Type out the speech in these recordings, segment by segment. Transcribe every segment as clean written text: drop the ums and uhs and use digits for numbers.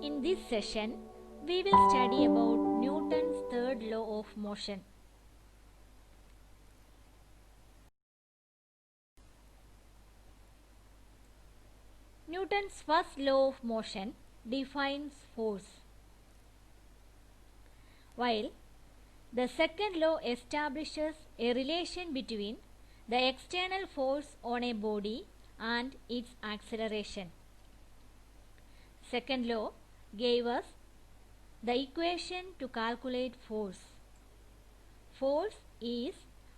In this session, we will study about Newton's third law of motion. Newton's first law of motion defines force, while the second law establishes a relation between the external force on a body and its acceleration. Second law gave us the equation to calculate force. Force is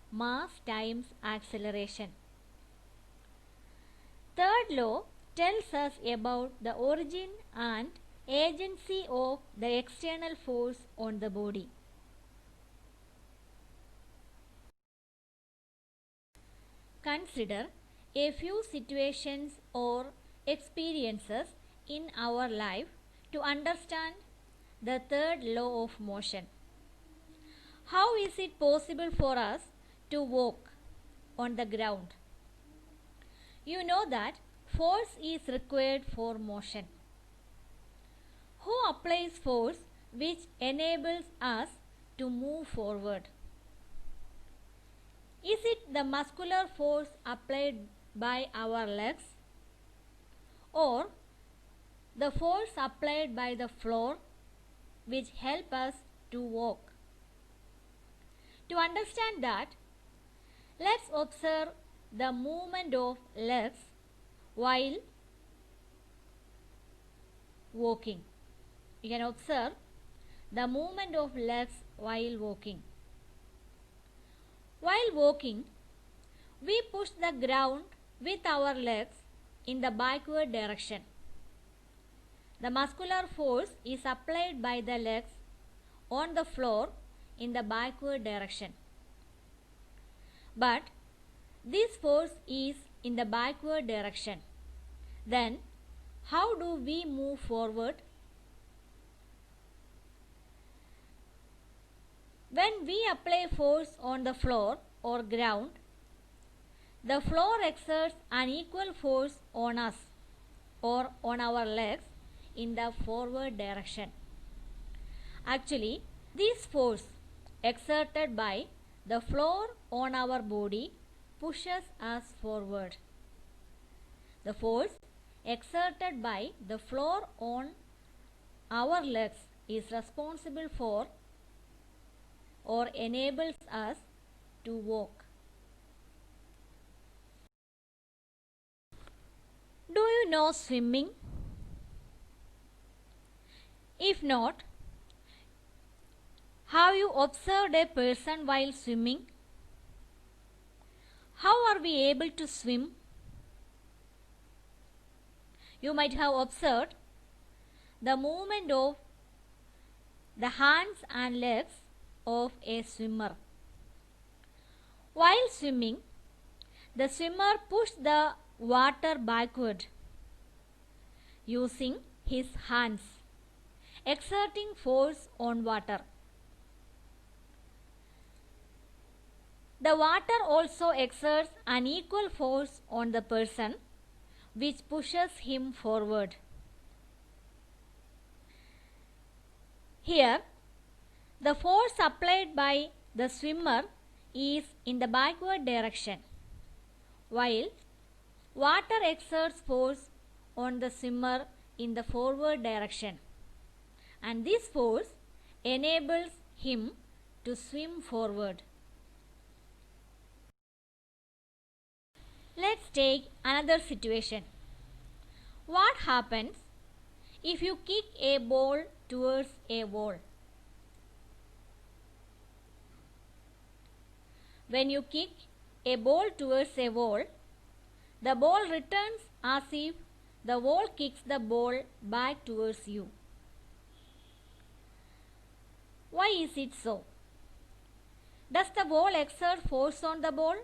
mass times acceleration. Third law tells us about the origin and agency of the external force on the body. Consider a few situations or experiences in our life to understand the third law of motion. How is it possible for us to walk on the ground? You know that force is required for motion. Who applies force which enables us to move forward? Is it the muscular force applied by our legs, or the force applied by the floor which help us to walk? To understand that, let's observe the movement of legs while walking. You can observe the movement of legs while walking. While walking, we push the ground with our legs in the backward direction. The muscular force is applied by the legs on the floor in the backward direction. But this force is in the backward direction. Then, how do we move forward? When we apply force on the floor or ground, the floor exerts an equal force on us or on our legs in the forward direction. Actually, this force exerted by the floor on our body pushes us forward. The force exerted by the floor on our legs is responsible for or enables us to walk. Do you know swimming? If not, have you observed a person while swimming? How are we able to swim? You might have observed the movement of the hands and legs of a swimmer. While swimming, the swimmer pushed the water backward using his hands, exerting force on water. The water also exerts an equal force on the person, which pushes him forward. Here, the force applied by the swimmer is in the backward direction, while water exerts force on the swimmer in the forward direction, and this force enables him to swim forward. Let's take another situation. What happens if you kick a ball towards a wall? When you kick a ball towards a wall, the ball returns as if the wall kicks the ball back towards you. Why is it so? Does the wall exert force on the ball?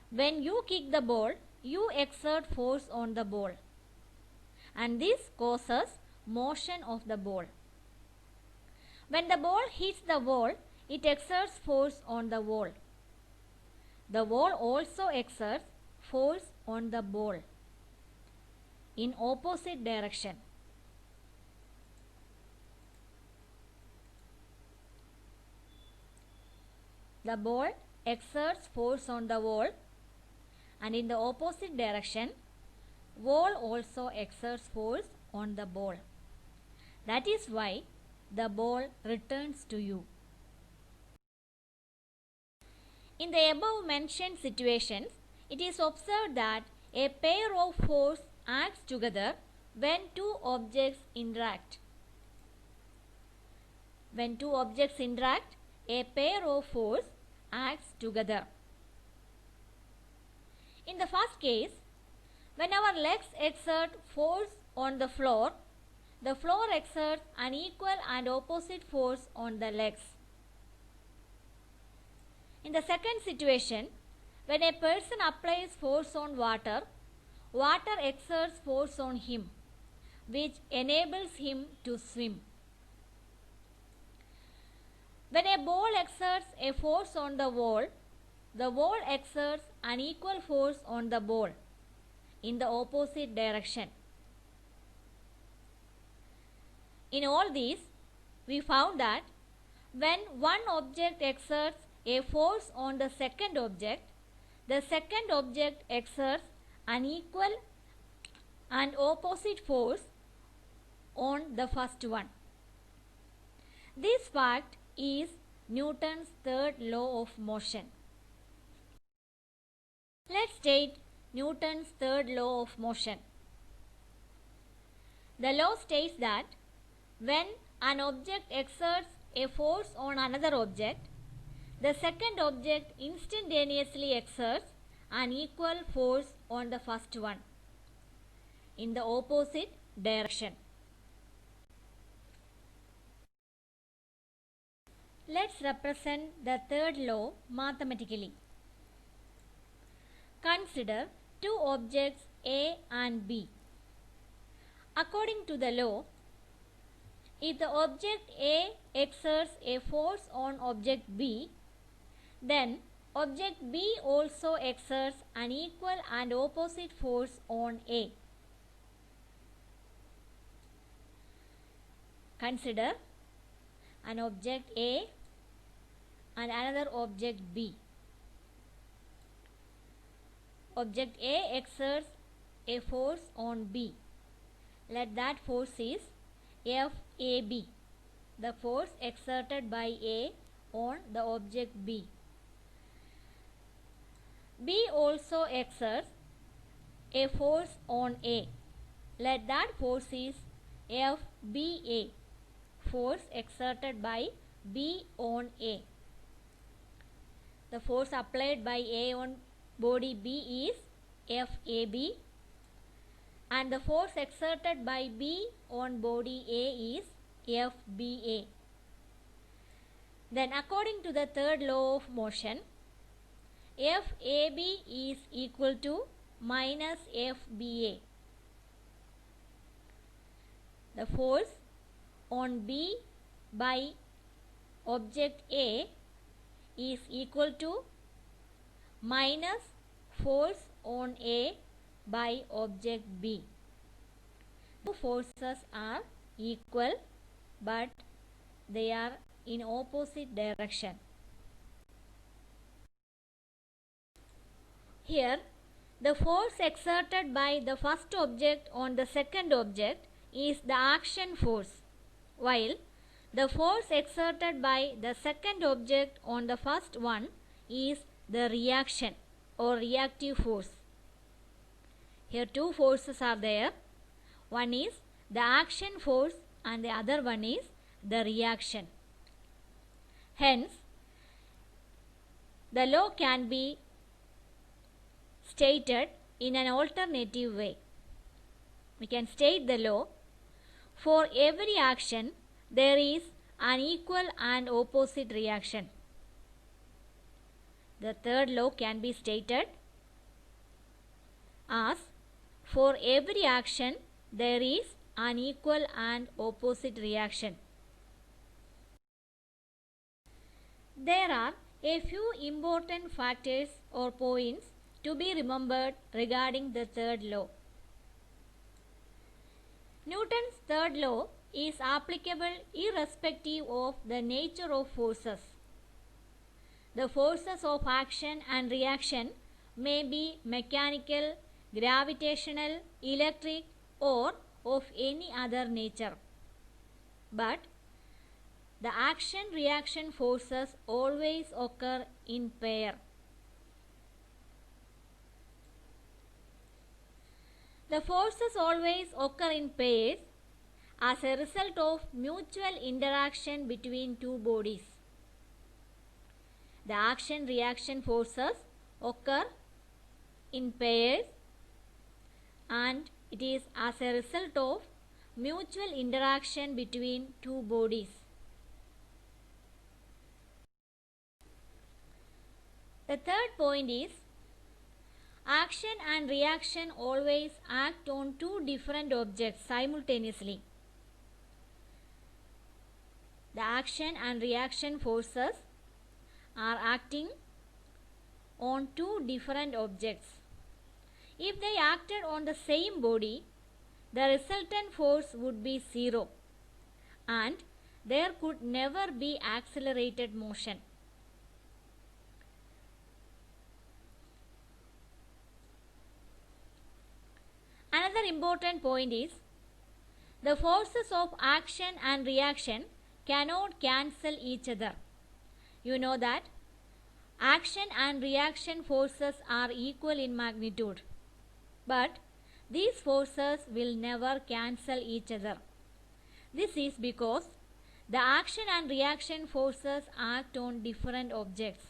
When you kick the ball, you exert force on the ball, and this causes motion of the ball. When the ball hits the wall, it exerts force on the wall. The wall also exerts force on the ball. in opposite direction. The ball exerts force on the wall, and in the opposite direction, wall also exerts force on the ball. That is why the ball returns to you. In the above mentioned situations, it is observed that a pair of forces acts together when two objects interact. When two objects interact, a pair of forces acts together. In the first case, when our legs exert force on the floor exerts an equal and opposite force on the legs. In the second situation, when a person applies force on water exerts force on him, which enables him to swim. When a ball exerts a force on the wall exerts an equal force on the ball in the opposite direction. In all these, we found that when one object exerts a force on the second object exerts an equal and opposite force on the first one. This fact is Newton's third law of motion. Let's state Newton's third law of motion. The law states that when an object exerts a force on another object, the second object instantaneously exerts an equal force on the first one in the opposite direction. Let's represent the third law mathematically. Consider two objects A and B. According to the law, if the object A exerts a force on object B, then object B also exerts an equal and opposite force on A. Consider an object A and another object B. Object A exerts a force on B. Let that force is FAB, the force exerted by A on the object B. B also exerts a force on A. Let that force is FBA, force exerted by B on A. The force applied by A on body B is FAB, and the force exerted by B on body A is FBA. Then according to the third law of motion, FAB is equal to minus FBA. The force on B by object A is equal to minus force on A by object B. Two forces are equal, but they are in opposite direction. Here, the force exerted by the first object on the second object is the action force, while the force exerted by the second object on the first one is the reaction or reactive force. Here two forces are there. One is the action force and the other one is the reaction. Hence, the law can be stated in an alternative way. We can state the law: for every action there is an equal and opposite reaction. The third law can be stated as: for every action there is an equal and opposite reaction. There are a few important factors or points to be remembered regarding the third law. Newton's third law is applicable irrespective of the nature of forces. The forces of action and reaction may be mechanical, gravitational, electric, or of any other nature. But the action-reaction forces always occur in pair. The forces always occur in pairs as a result of mutual interaction between two bodies. The action-reaction forces occur in pairs and it is as a result of mutual interaction between two bodies. The third point is action and reaction always act on two different objects simultaneously. The action and reaction forces are acting on two different objects. If they acted on the same body, the resultant force would be zero and there could never be accelerated motion. Another important point is the forces of action and reaction cannot cancel each other. You know that action and reaction forces are equal in magnitude, but these forces will never cancel each other. This is because the action and reaction forces act on different objects.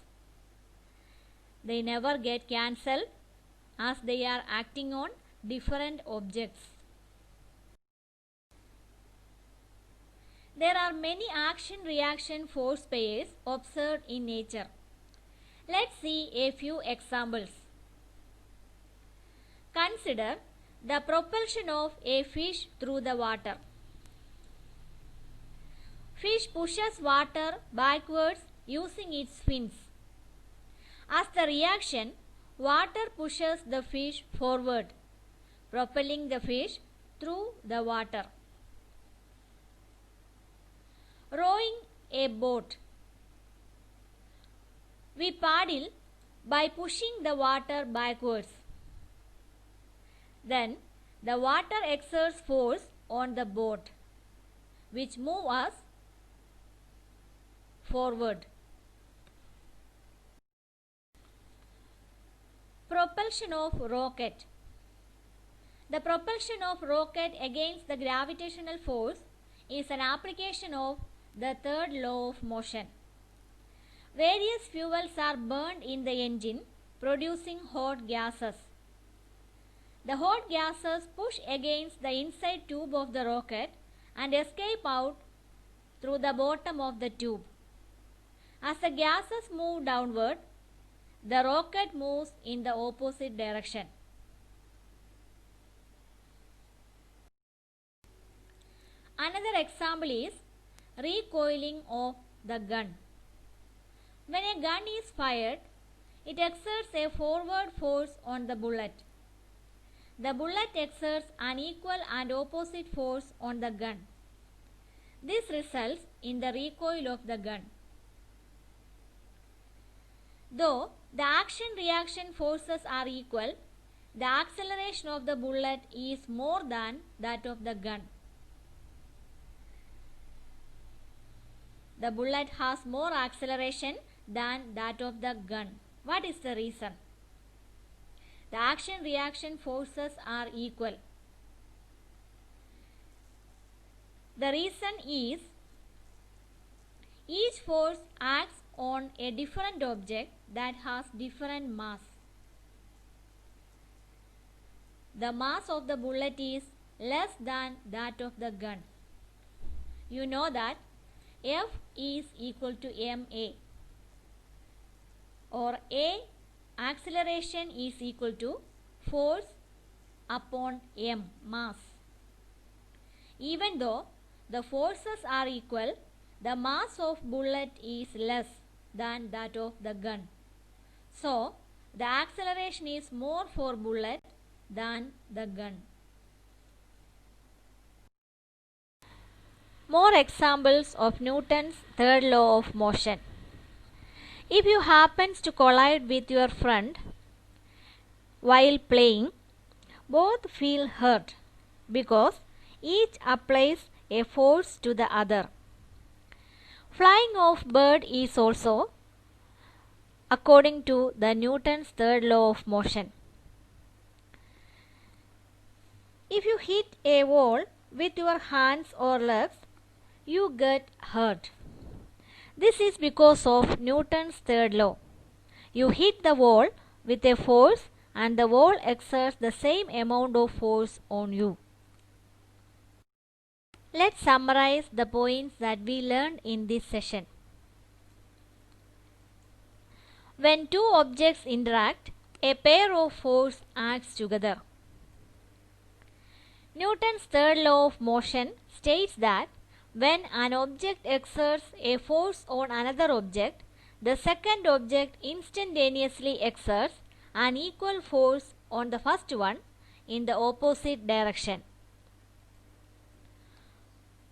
They never get cancelled as they are acting on different objects. There are many action-reaction force pairs observed in nature. Let's see a few examples. Consider the propulsion of a fish through the water. Fish pushes water backwards using its fins. As the reaction, water pushes the fish forward, propelling the fish through the water. Rowing a boat. We paddle by pushing the water backwards. Then the water exerts force on the boat, which moves us forward. Propulsion of rocket. The propulsion of rocket against the gravitational force is an application of the third law of motion. Various fuels are burned in the engine, producing hot gases. The hot gases push against the inside tube of the rocket and escape out through the bottom of the tube. As the gases move downward, the rocket moves in the opposite direction. Another example is recoiling of the gun. When a gun is fired, it exerts a forward force on the bullet. The bullet exerts an equal and opposite force on the gun. This results in the recoil of the gun. Though the action-reaction forces are equal, the acceleration of the bullet is more than that of the gun. The bullet has more acceleration than that of the gun. What is the reason? The action-reaction forces are equal. The reason is each force acts on a different object that has different mass. The mass of the bullet is less than that of the gun. You know that F is equal to ma, or A acceleration is equal to force upon m, mass. Even though the forces are equal, the mass of bullet is less than that of the gun. So, the acceleration is more for bullet than the gun. More examples of Newton's third law of motion. If you happen to collide with your friend while playing, both feel hurt because each applies a force to the other. Flying off bird is also according to the Newton's third law of motion. If you hit a wall with your hands or legs, you get hurt. This is because of Newton's third law. You hit the wall with a force and the wall exerts the same amount of force on you. Let's summarize the points that we learned in this session. When two objects interact, a pair of forces acts together. Newton's third law of motion states that when an object exerts a force on another object, the second object instantaneously exerts an equal force on the first one in the opposite direction.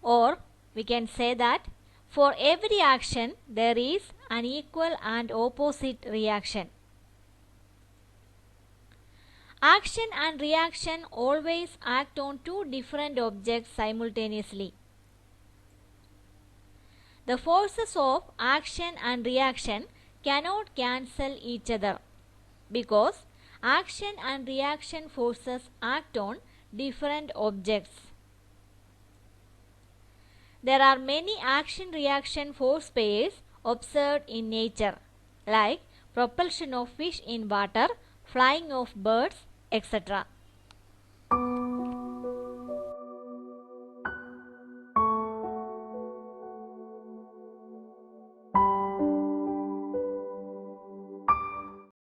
Or we can say that for every action there is an equal and opposite reaction. Action and reaction always act on two different objects simultaneously. The forces of action and reaction cannot cancel each other because action and reaction forces act on different objects. There are many action-reaction force pairs observed in nature, like propulsion of fish in water, flying of birds, etc.